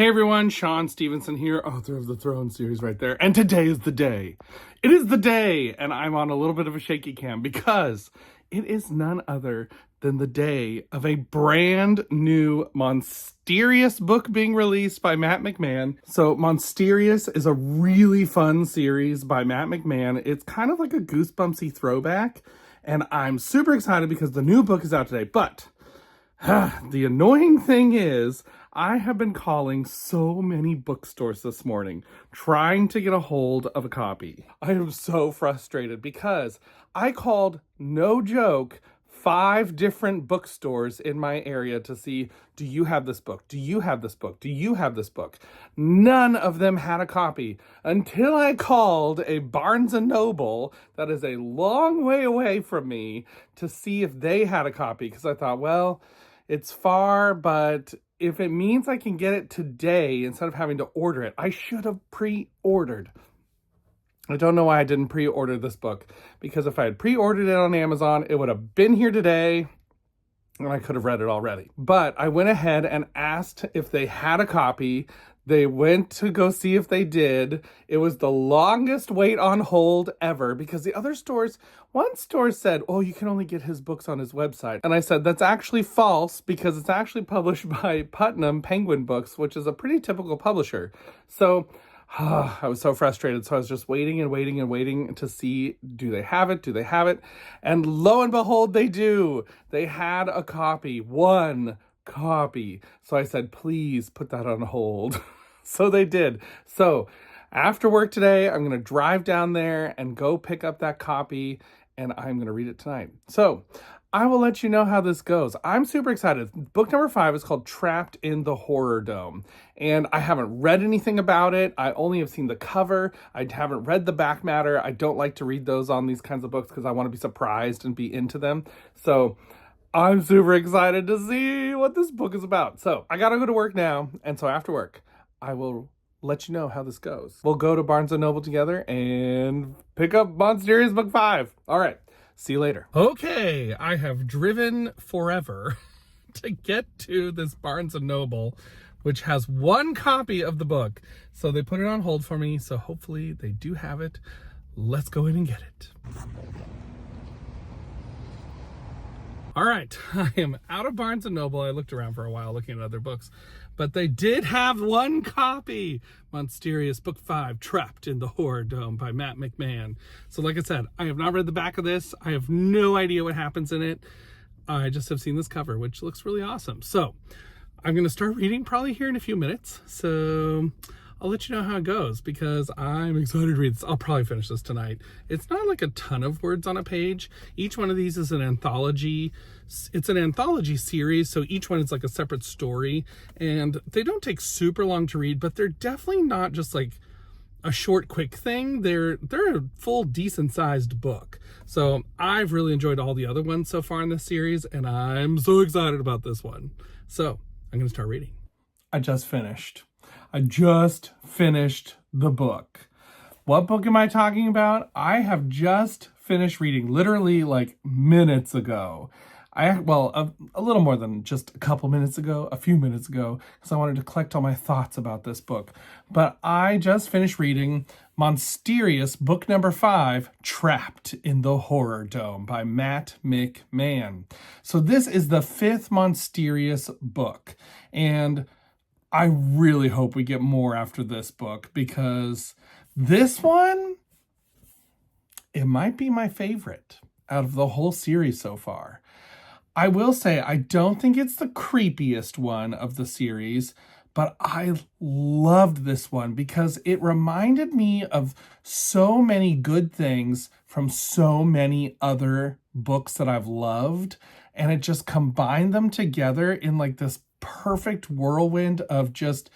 Hey everyone, Shaun Stevenson here, author of the Throne series right there. And today is the day. It is the day, and I'm on a little bit of a shaky cam because it is none other than the day of a brand new Monsterious book being released by Matt McMann. So Monsterious is a really fun series by Matt McMann. It's kind of like a Goosebumpsy throwback, and I'm super excited because the new book is out today. But the annoying thing is, I have been calling so many bookstores this morning trying to get a hold of a copy. I am so frustrated because I called, no joke, 5 different bookstores in my area to see, do you have this book? Do you have this book? Do you have this book? None of them had a copy until I called a Barnes & Noble that is a long way away from me to see if they had a copy, because I thought, well, it's far, but if it means I can get it today instead of having to order it, I should have pre-ordered. I don't know why I didn't pre-order this book, because if I had pre-ordered it on Amazon, it would have been here today and I could have read it already. But I went ahead and asked if they had a copy. They went to go see if they did. It was the longest wait on hold ever, because the other stores, one store said, oh, you can only get his books on his website. And I said, that's actually false, because it's actually published by Putnam Penguin Books, which is a pretty typical publisher. So I was so frustrated. So I was just waiting and waiting and waiting to see, do they have it? Do they have it? And lo and behold, they do. They had a copy, one copy. So I said, please put that on hold. So they did. So after work today, I'm going to drive down there and go pick up that copy, and I'm going to read it tonight. So I will let you know how this goes. I'm super excited. Book number 5 is called Trapped in the Horror Dome, and I haven't read anything about it. I only have seen the cover. I haven't read the back matter. I don't like to read those on these kinds of books because I want to be surprised and be into them. So I'm super excited to see what this book is about. So I gotta go to work now, and so after work, I will let you know how this goes. We'll go to Barnes & Noble together and pick up Monsterious book 5. All right, see you later. Okay, I have driven forever to get to this Barnes & Noble, which has one copy of the book. So they put it on hold for me, so hopefully they do have it. Let's go in and get it. All right, I am out of Barnes & Noble. I looked around for a while looking at other books, but they did have one copy. Monsterious book 5, Trapped in the Horror Dome by Matt McMann. So like I said, I have not read the back of this. I have no idea what happens in it. I just have seen this cover, which looks really awesome. So I'm going to start reading probably here in a few minutes. So I'll let you know how it goes, because I'm excited to read this. I'll probably finish this tonight. It's not like a ton of words on a page. Each one of these is an anthology. It's an anthology series, so each one is like a separate story. And they don't take super long to read, but they're definitely not just like a short, quick thing. They're a full, decent-sized book. So I've really enjoyed all the other ones so far in this series, and I'm so excited about this one. So I'm going to start reading. I just finished the book. What book am I talking about? I have just finished reading, literally like minutes ago. A little more than just a couple minutes ago, a few minutes ago, because I wanted to collect all my thoughts about this book. But I just finished reading Monsterious book number 5, Trapped in the Horror Dome by Matt McMann. So this is the 5th Monsterious book, and I really hope we get more after this book, because this one, it might be my favorite out of the whole series so far. I will say, I don't think it's the creepiest one of the series, but I loved this one because it reminded me of so many good things from so many other books that I've loved, and it just combined them together in like this perfect whirlwind of just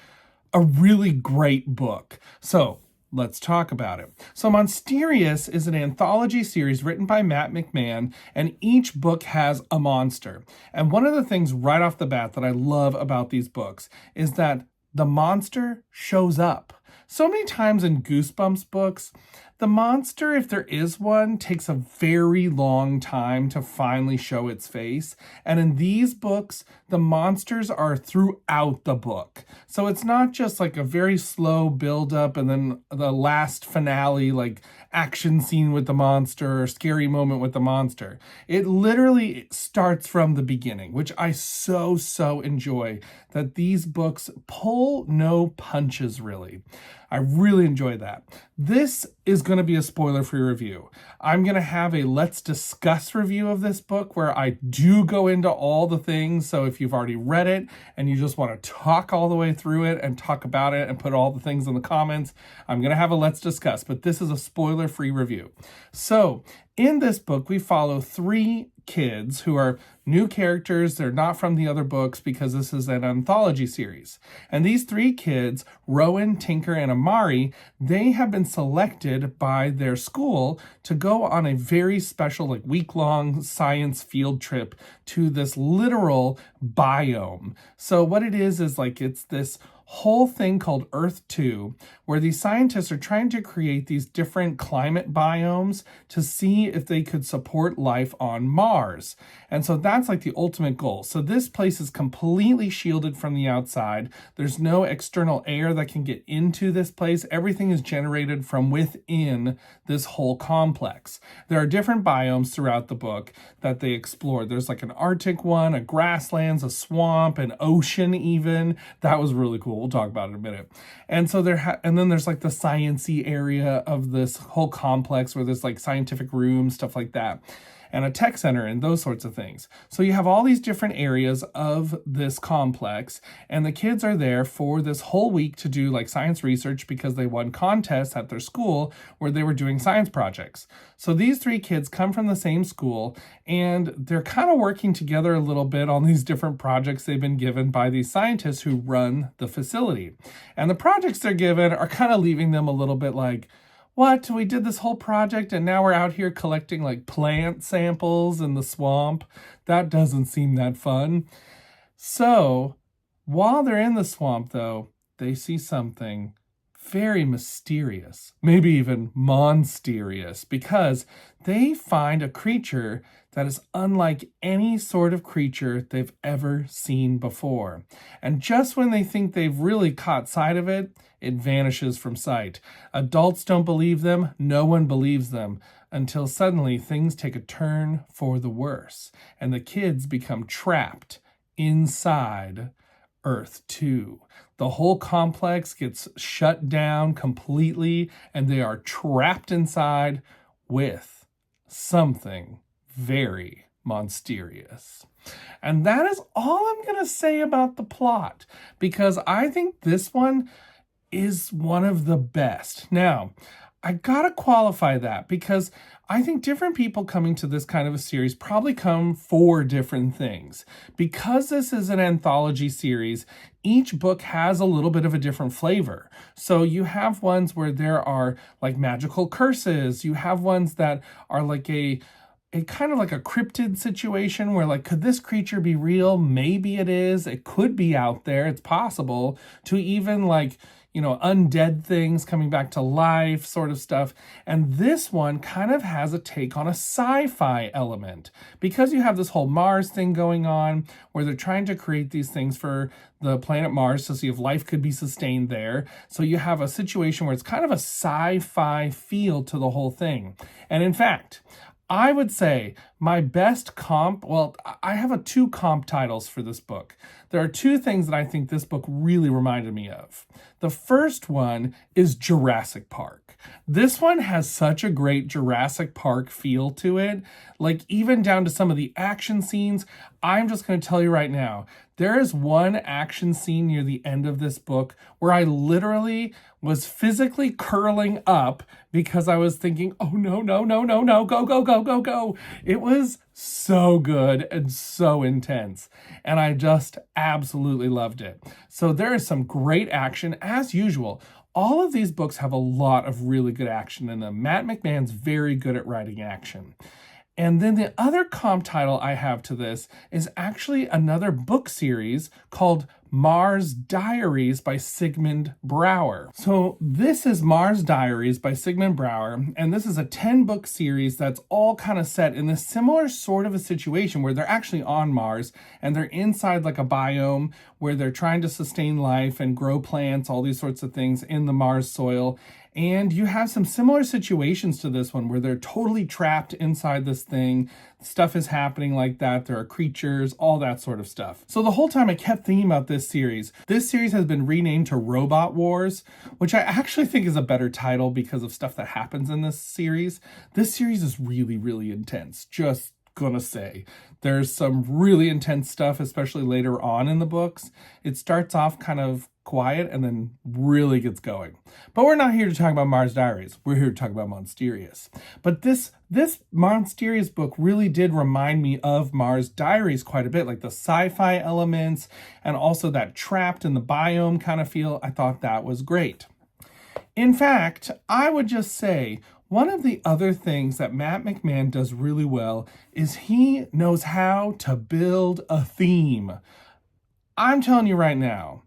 a really great book. So let's talk about it. So Monsterious is an anthology series written by Matt McMann, and each book has a monster. And one of the things right off the bat that I love about these books is that the monster shows up. So many times in Goosebumps books, the monster, if there is one, takes a very long time to finally show its face. And in these books, the monsters are throughout the book. So it's not just like a very slow build up and then the last finale, like action scene with the monster or scary moment with the monster. It literally starts from the beginning, which I so enjoy, that these books pull no punches really. I really enjoy that. This is going to be a spoiler-free review. I'm going to have a let's discuss review of this book where I do go into all the things. So if you've already read it and you just want to talk all the way through it and talk about it and put all the things in the comments, I'm going to have a let's discuss, but this is a spoiler-free review. So in this book, we follow 3 kids who are new characters. They're not from the other books because this is an anthology series. And these 3 kids, Rowan, Tinker, and Amari, they have been selected by their school to go on a very special, like week-long science field trip to this literal biome. So what it is like it's this whole thing called Earth 2, where these scientists are trying to create these different climate biomes to see if they could support life on Mars. And so that's like the ultimate goal. So this place is completely shielded from the outside. There's no external air that can get into this place. Everything is generated from within this whole complex. There are different biomes throughout the book that they explore. There's like an Arctic one, a grasslands, a swamp, an ocean even. That was really cool. We'll talk about it in a minute. And so and then there's like the science-y area of this whole complex where there's like scientific rooms, stuff like that, and a tech center and those sorts of things. So you have all these different areas of this complex, and the kids are there for this whole week to do like science research because they won contests at their school where they were doing science projects. So these 3 kids come from the same school, and they're kind of working together a little bit on these different projects they've been given by these scientists who run the facility. And the projects they're given are kind of leaving them a little bit like, what? We did this whole project and now we're out here collecting like plant samples in the swamp? That doesn't seem that fun. So while they're in the swamp though, they see something very mysterious, maybe even monsterious, because they find a creature that is unlike any sort of creature they've ever seen before. And just when they think they've really caught sight of it, it vanishes from sight. Adults don't believe them, no one believes them, until suddenly things take a turn for the worse, and the kids become trapped inside Earth 2. The whole complex gets shut down completely, and they are trapped inside with something very Monsterious. And that is all I'm going to say about the plot, because I think this one is one of the best. Now, I gotta qualify that because I think different people coming to this kind of a series probably come for different things. Because this is an anthology series, each book has a little bit of a different flavor. So you have ones where there are like magical curses. You have ones that are like a kind of like a cryptid situation where like, could this creature be real? Maybe it is. It could be out there. It's possible. To even like, you know, undead things coming back to life sort of stuff. And this one kind of has a take on a sci-fi element because you have this whole Mars thing going on where they're trying to create these things for the planet Mars to see if life could be sustained there. So you have a situation where it's kind of a sci-fi feel to the whole thing. And in fact, I would say my best comp, well, I have 2 comp titles for this book. There are 2 things that I think this book really reminded me of. The first one is Jurassic Park. This one has such a great Jurassic Park feel to it, like even down to some of the action scenes. I'm just going to tell you right now, there is one action scene near the end of this book where I literally was physically curling up because I was thinking, oh no, no, no, no, no, go, go, go, go, go. It was so good and so intense. And I just absolutely loved it. So there is some great action as usual. All of these books have a lot of really good action in them. Matt McMann's very good at writing action. And then the other comp title I have to this is actually another book series called Mars Diaries by Sigmund Bauer. So this is Mars Diaries by Sigmund Bauer, and this is a 10-book series that's all kind of set in this similar sort of a situation where they're actually on Mars and they're inside like a biome where they're trying to sustain life and grow plants, all these sorts of things in the Mars soil. And you have some similar situations to this one where they're totally trapped inside this thing. Stuff is happening like that. There are creatures, all that sort of stuff. So the whole time I kept thinking about this series. This series has been renamed to Robot Wars, which I actually think is a better title because of stuff that happens in this series. This series is really, really intense. Just gonna say. There's some really intense stuff, especially later on in the books. It starts off kind of quiet and then really gets going. But we're not here to talk about Mars Diaries. We're here to talk about Monsterious. But this Monsterious book really did remind me of Mars Diaries quite a bit, like the sci-fi elements and also that trapped in the biome kind of feel. I thought that was great. In fact, I would just say one of the other things that Matt McMann does really well is he knows how to build a theme. I'm telling you right now,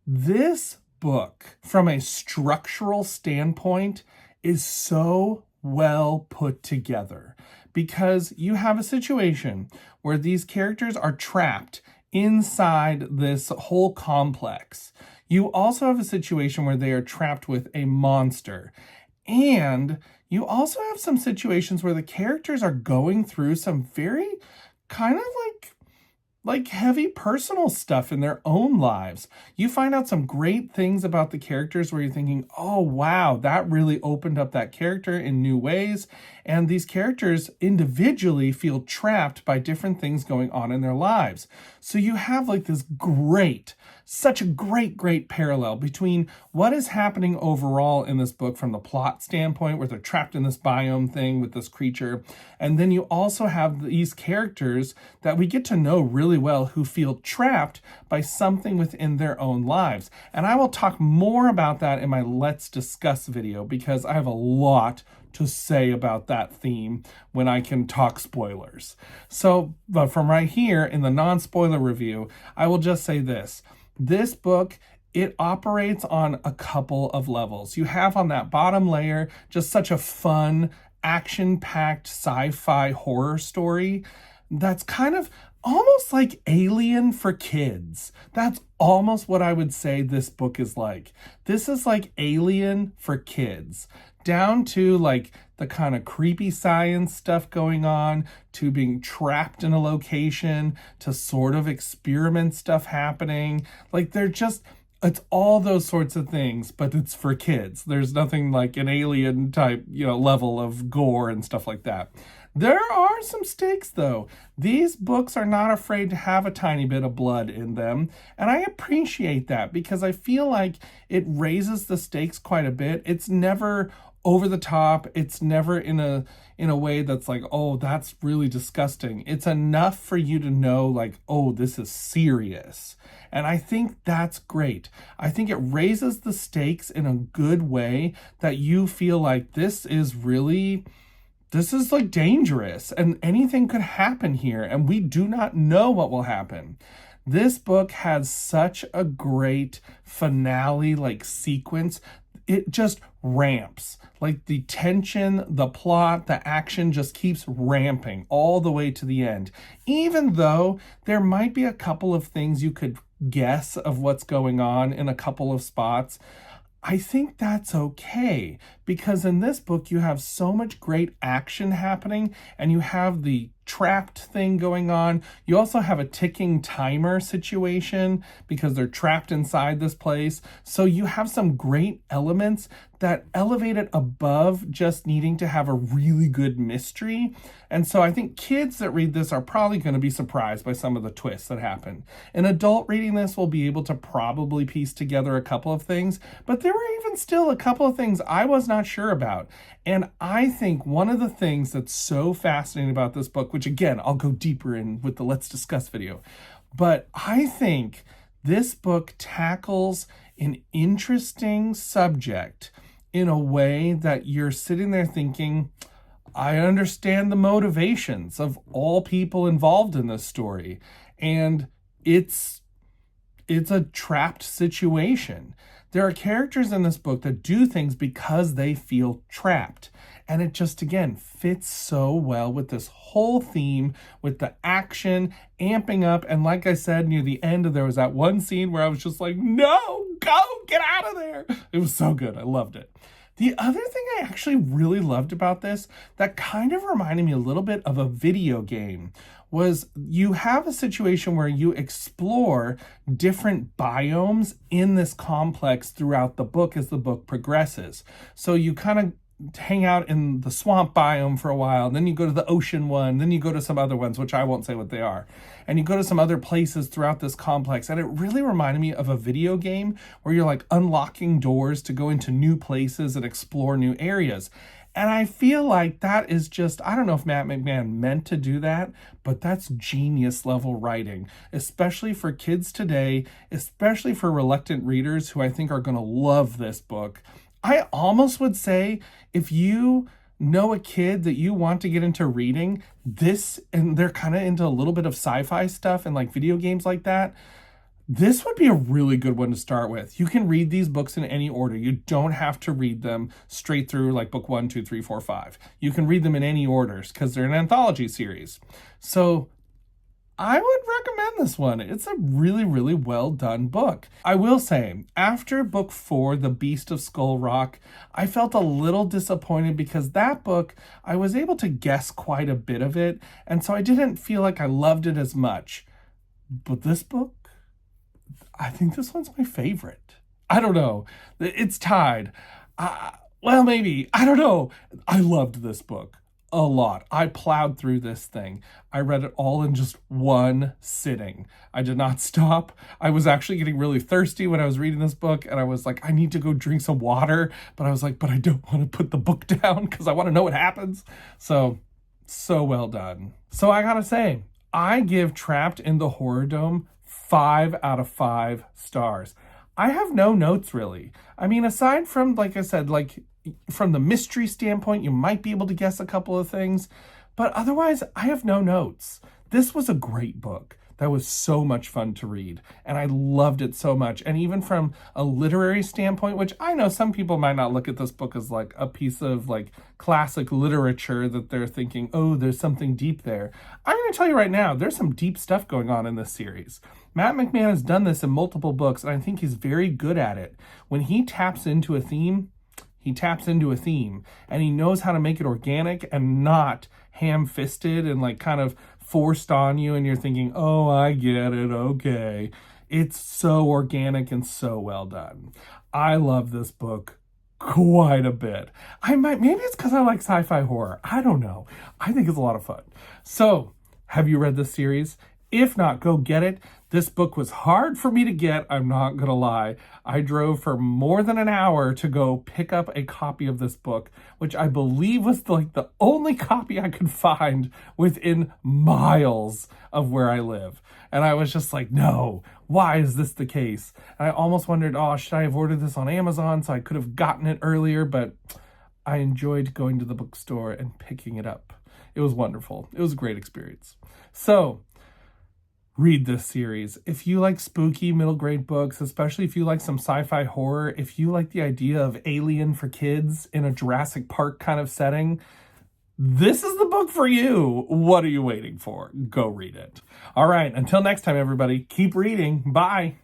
this book, from a structural standpoint, is so well put together because you have a situation where these characters are trapped inside this whole complex. You also have a situation where they are trapped with a monster. And you also have some situations where the characters are going through some very kind of like heavy personal stuff in their own lives. You find out some great things about the characters where you're thinking, oh, wow, that really opened up that character in new ways. And these characters individually feel trapped by different things going on in their lives. So you have like this such a great parallel between what is happening overall in this book from the plot standpoint, where they're trapped in this biome thing with this creature. And then you also have these characters that we get to know really well who feel trapped by something within their own lives. And I will talk more about that in my Let's Discuss video because I have a lot to say about that theme when I can talk spoilers. So, but from right here in the non-spoiler review, I will just say this. This book, it operates on a couple of levels. You have on that bottom layer just such a fun, action-packed sci-fi horror story that's kind of almost like Alien for kids. That's almost what I would say this book is like. This is like Alien for kids, down to like the kind of creepy science stuff going on, to being trapped in a location, to sort of experiment stuff happening. Like it's all those sorts of things, but it's for kids. There's nothing like an Alien type, level of gore and stuff like that. There are some stakes, though. These books are not afraid to have a tiny bit of blood in them, and I appreciate that because I feel like it raises the stakes quite a bit. It's never over the top. It's never in a way that's like, oh, that's really disgusting. It's enough for you to know, like, oh, this is serious. And I think that's great. I think it raises the stakes in a good way that you feel like this is like dangerous and anything could happen here and we do not know what will happen. This book has such a great finale like sequence. It just ramps. Like the tension, the plot, the action just keeps ramping all the way to the end. Even though there might be a couple of things you could guess of what's going on in a couple of spots, I think that's okay because in this book you have so much great action happening and you have the trapped thing going on. You also have a ticking timer situation because they're trapped inside this place. So you have some great elements that elevate it above just needing to have a really good mystery. And so I think kids that read this are probably going to be surprised by some of the twists that happen. An adult reading this will be able to probably piece together a couple of things, but there were even still a couple of things I was not sure about. And I think one of the things that's so fascinating about this book, which again, I'll go deeper in with the Let's Discuss video, but I think this book tackles an interesting subject in a way that you're sitting there thinking, I understand the motivations of all people involved in this story. And it's it's a trapped situation. There are characters in this book that do things because they feel trapped. And it just, again, fits so well with this whole theme, with the action amping up. And like I said, near the end, there was that one scene where I was just like, no, go, get out of there. It was so good. I loved it. The other thing I actually really loved about this that kind of reminded me a little bit of a video game was you have a situation where you explore different biomes in this complex throughout the book as the book progresses. So you kind of hang out in the swamp biome for a while, and then you go to the ocean one, then you go to some other ones, which I won't say what they are, and you go to some other places throughout this complex. And it really reminded me of a video game where you're like unlocking doors to go into new places and explore new areas. And I feel like that is just, I don't know if Matt McMann meant to do that, but that's genius level writing, especially for kids today, especially for reluctant readers who I think are going to love this book. I almost would say if you know a kid that you want to get into reading this, and they're kind of into a little bit of sci-fi stuff and like video games like that, this would be a really good one to start with. You can read these books in any order. You don't have to read them straight through like book 1, 2, 3, 4, 5. You can read them in any orders because they're an anthology series. So I would recommend this one. It's a really, really well done book. I will say, after book 4, The Beast of Skull Rock, I felt a little disappointed because that book, I was able to guess quite a bit of it, and so I didn't feel like I loved it as much. But this book, I think this one's my favorite. I don't know. It's tied. Well, maybe. I don't know. I loved this book a lot. I plowed through this thing. I read it all in just one sitting. I did not stop. I was actually getting really thirsty when I was reading this book, and I was like, I need to go drink some water. But I was like, but I don't want to put the book down because I want to know what happens. So well done. So I gotta say, I give Trapped in the Horror Dome 5 out of 5 stars. I have no notes really. I mean, aside from, like I said, like from the mystery standpoint, you might be able to guess a couple of things, but otherwise I have no notes. This was a great book. That was so much fun to read, and I loved it so much. And even from a literary standpoint, which I know some people might not look at this book as like a piece of like classic literature that they're thinking, oh, there's something deep there. I'm going to tell you right now, there's some deep stuff going on in this series. Matt McMann has done this in multiple books, and I think he's very good at it. When he taps into a theme, he taps into a theme, and he knows how to make it organic and not ham-fisted and like kind of forced on you, and you're thinking, oh, I get it, okay. It's so organic and so well done. I love this book quite a bit. Maybe it's because I like sci-fi horror. I don't know. I think it's a lot of fun. So, have you read this series? If not, go get it. This book was hard for me to get, I'm not gonna lie. I drove for more than an hour to go pick up a copy of this book, which I believe was like the only copy I could find within miles of where I live. And I was just like, no, why is this the case? And I almost wondered, oh, should I have ordered this on Amazon so I could have gotten it earlier? But I enjoyed going to the bookstore and picking it up. It was wonderful. It was a great experience. So, read this series. If you like spooky middle grade books, especially if you like some sci-fi horror, if you like the idea of Alien for kids in a Jurassic Park kind of setting, this is the book for you. What are you waiting for? Go read it. All right, until next time, everybody, keep reading. Bye.